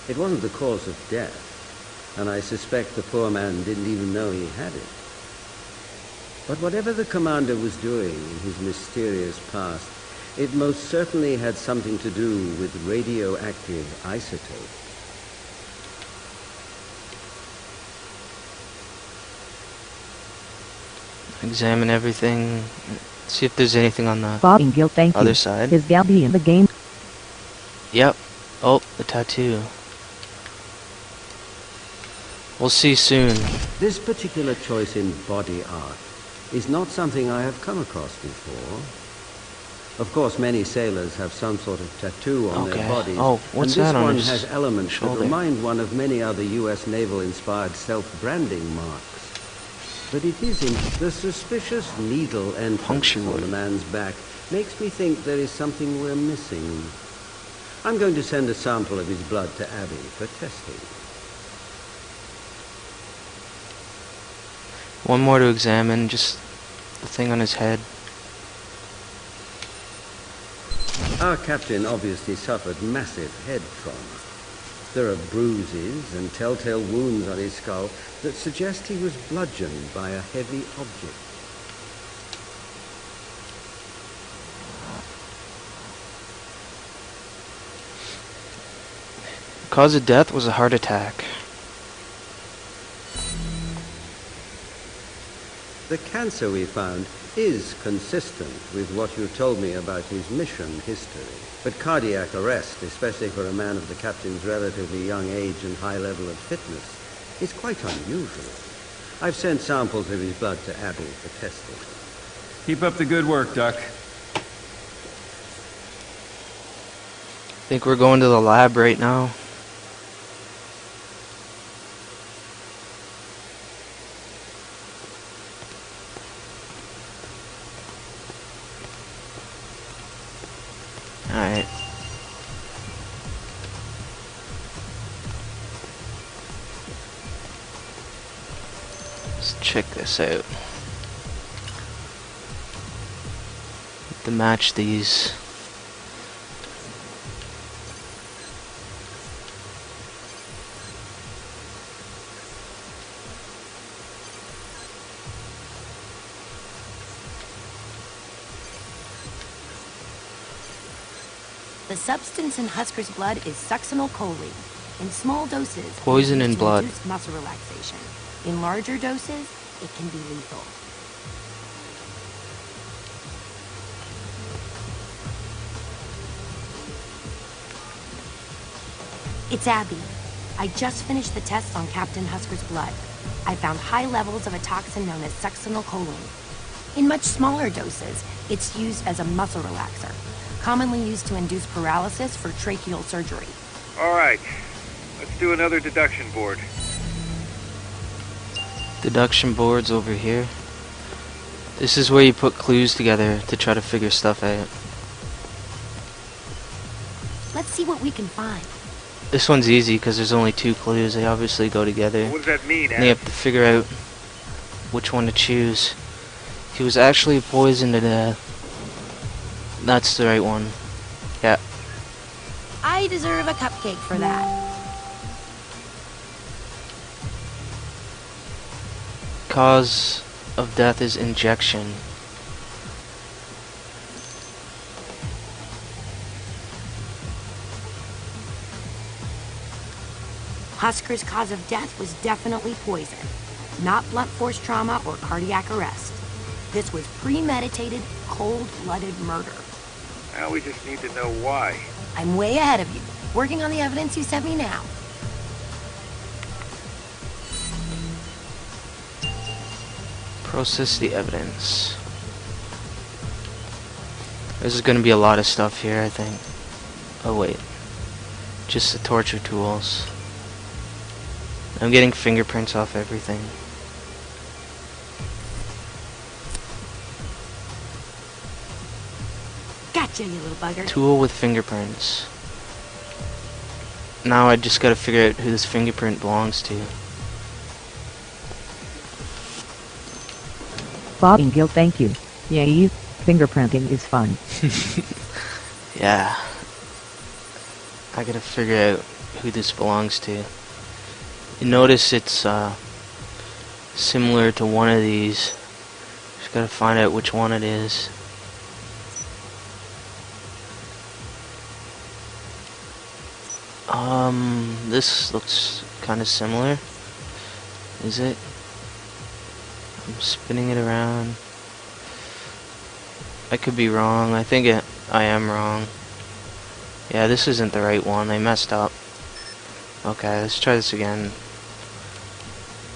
It wasn't the cause of death, and I suspect the poor man didn't even know he had it. But whatever the commander was doing in his mysterious past, it most certainly had something to do with radioactive isotopes. Examine everything. See if there's anything on the other side. Is Gabby in the game? Yep. Oh, the tattoo. We'll see soon. This particular choice in body art is not something I have come across before. Of course, many sailors have some sort of tattoo on their bodies. Oh, what's that on his shoulder? This one has elements that remind one of many other U.S. naval-inspired self-branding marks. But it isn't. The suspicious needle entrance on the man's back makes me think there is something we're missing. I'm going to send a sample of his blood to Abby for testing. One more to examine, just the thing on his head. Our captain obviously suffered massive head trauma. There are bruises and telltale wounds on his skull that suggest he was bludgeoned by a heavy object. Cause of death was a heart attack. The cancer we found is consistent with what you told me about his mission history. But cardiac arrest, especially for a man of the captain's relatively young age and high level of fitness, is quite unusual. I've sent samples of his blood to Abby for testing. Keep up the good work, Duck. Think we're going to the lab right now. Alright. Let's check this out. To match these. The substance in Husker's blood is succinylcholine. In small doses, Poison in blood. Induce muscle relaxation. In larger doses, it can be lethal. It's Abby. I just finished the tests on Captain Husker's blood. I found high levels of a toxin known as succinylcholine. In much smaller doses, it's used as a muscle relaxer, commonly used to induce paralysis for tracheal surgery. All right, let's do another deduction board. Deduction boards over here. This is where you put clues together to try to figure stuff out. Let's see what we can find. This one's easy because there's only 2 clues. They obviously go together. What does that mean, And you have to figure out which one to choose. He was actually poisoned to death. That's the right one. Yeah. I deserve a cupcake for that. Cause of death is injection. Husker's cause of death was definitely poison, not blunt force trauma or cardiac arrest. This was premeditated, cold-blooded murder. Now we just need to know why. I'm way ahead of you, working on the evidence you sent me now. Process the evidence. There's going to be a lot of stuff here, I think. Oh wait. Just the torture tools. I'm getting fingerprints off everything. Gotcha, you little bugger. Tool with fingerprints. Now I just gotta figure out who this fingerprint belongs to. Bob and Gil, thank you. Yay, fingerprinting is fun. Yeah. I gotta figure out who this belongs to. You notice it's similar to one of these. Just gotta find out which one it is. This looks kind of similar. Is it? I'm spinning it around. I could be wrong. I think I am wrong. Yeah, this isn't the right one. They messed up. Okay, let's try this again.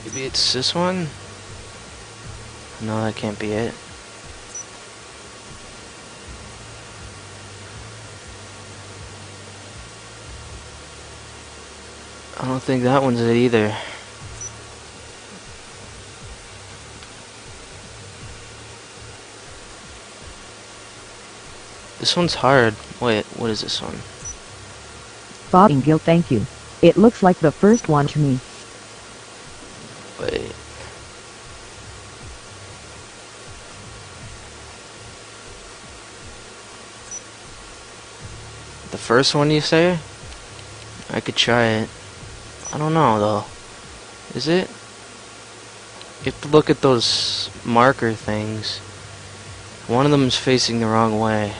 Maybe it's this one? No, that can't be it. I don't think that one's it either. This one's hard. Wait, what is this one? Fottingill, thank you. It looks like the first one to me. Wait. The first one, you say? I could try it. I don't know though. Is it? You have to look at those marker things. One of them is facing the wrong way.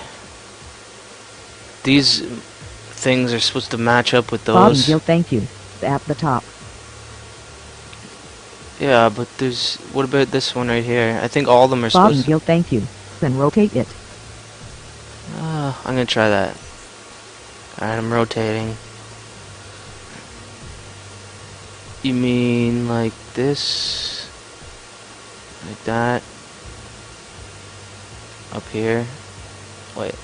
These things are supposed to match up with those. Fottingill, thank you. At the top. Yeah, but there's... What about this one right here? I think all of them are supposed to... Fottingill, thank you. Then rotate it. I'm gonna try that. Alright, I'm rotating. You mean like this? Like that? Up here? Wait.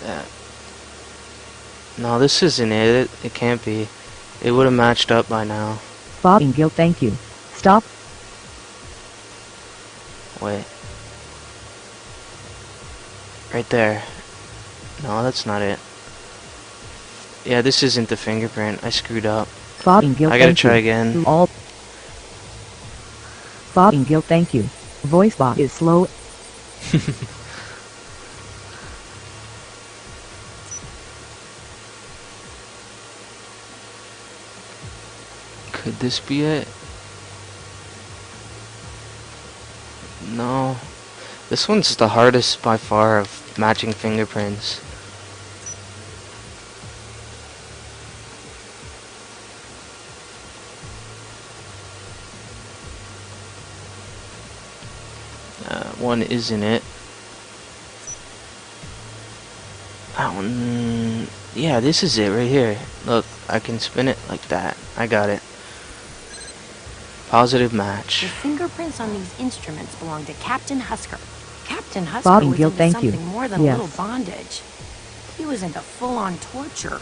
That. No, this isn't it. It can't be. It would have matched up by now. Fottingill, thank you. Stop. Wait. Right there. No, that's not it. Yeah, this isn't the fingerprint. I screwed up. Fottingill, I gotta thank try you. again. All. Fottingill, thank you. Voice bot is slow. Could this be it? No. This one's the hardest by far of matching fingerprints. One isn't it. That one... Yeah, this is it right here. Look, I can spin it like that. I got it. Positive match. The fingerprints on these instruments belong to Captain Husker. Captain Husker Fottingill, was into thank you. something more than Yes. a little bondage. He was into full-on torture.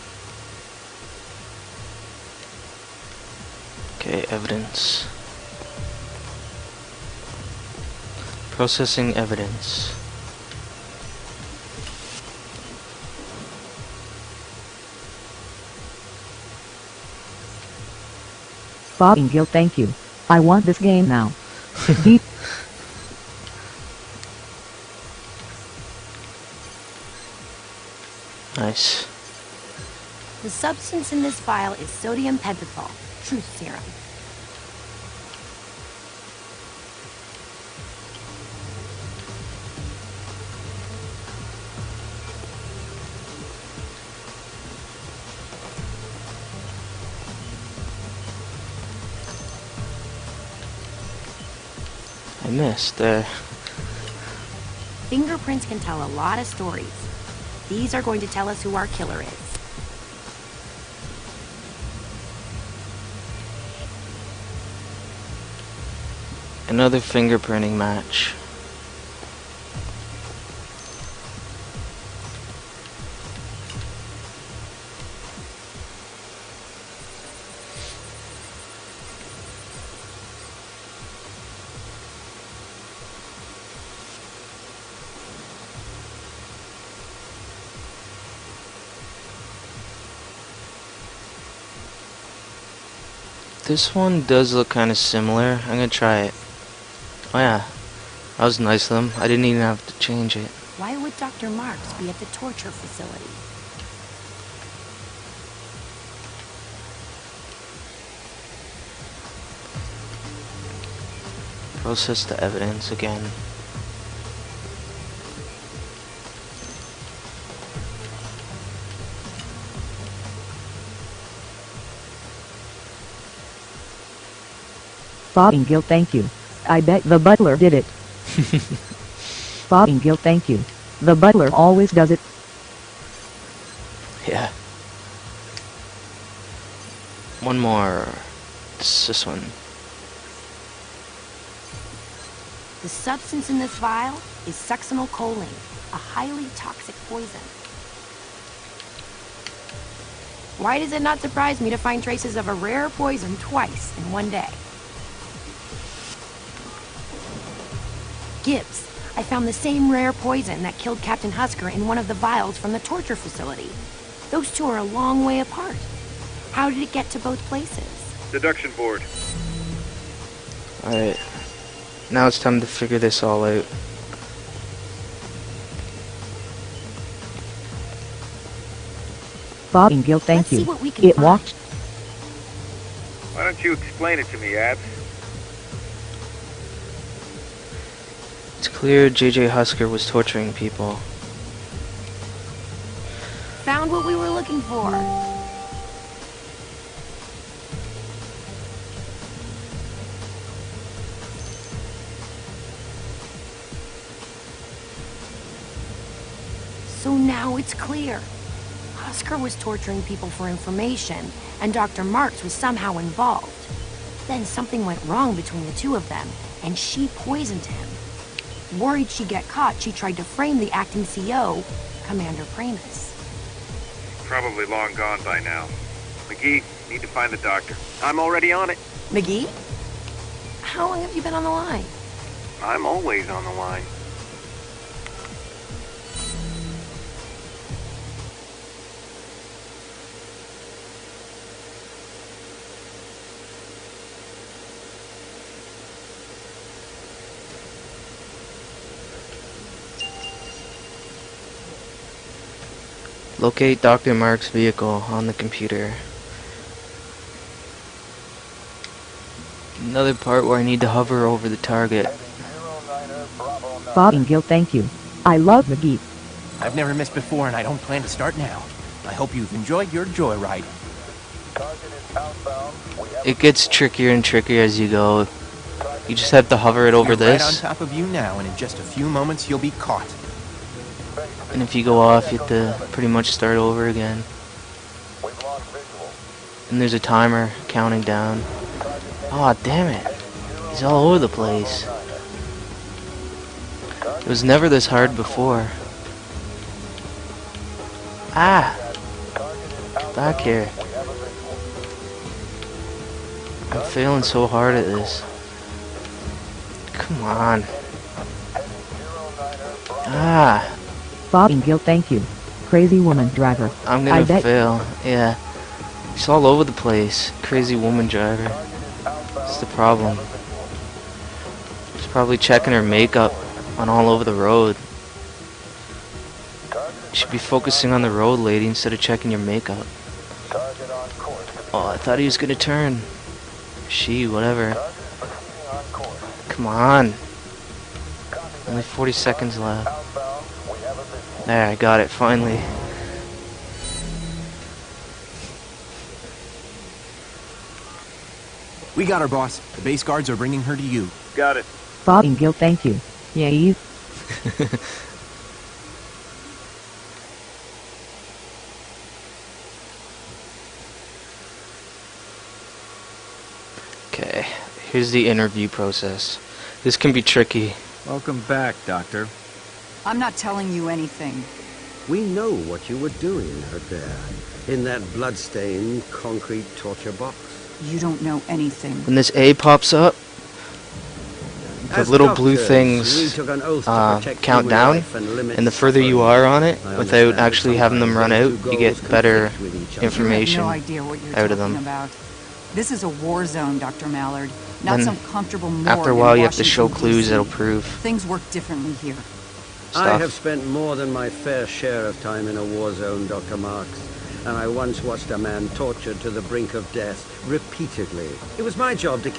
Okay, evidence. Processing evidence. Fottingill, thank you. I want this game now. Deep. Nice. The substance in this vial is sodium pentothal, truth serum. I missed there. Fingerprints can tell a lot of stories. These are going to tell us who our killer is. Another fingerprinting match. This one does look kind of similar. I'm gonna try it. Oh yeah, that was nice of them. I didn't even have to change it. Why would Dr. Marks be at the torture facility? Process the evidence again. Fottingill, thank you. I bet the butler did it. Fottingill, thank you. The butler always does it. Yeah. One more. It's this one. The substance in this vial is succinylcholine, a highly toxic poison. Why does it not surprise me to find traces of a rare poison twice in one day? Gibbs, I found the same rare poison that killed Captain Husker in one of the vials from the torture facility. Those two are a long way apart. How did it get to both places? Deduction board. Alright. Now it's time to figure this all out. Fottingill, thank Let's see you. what we can It find. walked. Why don't you explain it to me, Abs? It's clear JJ Husker was torturing people. Found what we were looking for. So now it's clear. Husker was torturing people for information, and Dr. Marks was somehow involved. Then something went wrong between the two of them, and she poisoned him. Worried she'd get caught, she tried to frame the acting CO, Commander Pramus. Probably long gone by now. McGee, need to find the doctor. I'm already on it. McGee? How long have you been on the line? I'm always on the line. Locate Dr. Mark's vehicle on the computer. Another part where I need to hover over the target. Fottingill, thank you. I love McGee. I've never missed before, and I don't plan to start now. I hope you've enjoyed your joyride. It gets trickier and trickier as you go. You just have to hover it over We're right on this, top of you now, and in just a few moments you'll be caught. and if you go off, you have to pretty much start over again. And there's a timer counting down. Aw, damn it. He's all over the place. It was never this hard before. Ah! Get back here. I'm failing so hard at this. Come on. Ah! Fottingill, thank you. Crazy woman driver. I'm I gonna bet. fail. Yeah. He's all over the place. Crazy woman driver. That's the problem. She's probably checking her makeup on all over the road. You should be focusing on the road, lady, instead of checking your makeup. Oh, I thought he was gonna turn. She, whatever. Come on. Only 40 seconds left. There, I got it, finally. We got her, boss. The base guards are bringing her to you. Got it. Fottingill, thank you. Yeah, you. Okay, here's the interview process. This can be tricky. Welcome back, Doctor. I'm not telling you anything. We know what you were doing out there, in that blood-stained concrete torture box. You don't know anything. When this A pops up, the As little blue doctors, things we took an oath to protect count human down, life and limit and the further you suffering. are on it, I without understand actually having them run out, sometimes you those two get goals better conflict with each other. information You have no idea what you're out of talking them. about. This is a war zone, Dr. Mallard. Not Then, some comfortable morgue after a in while, you have to show Washington, clues DC. that'll prove Things work differently here. I stuff. have spent more than my fair share of time in a war zone, Dr. Marks, and I once watched a man tortured to the brink of death repeatedly. It was my job to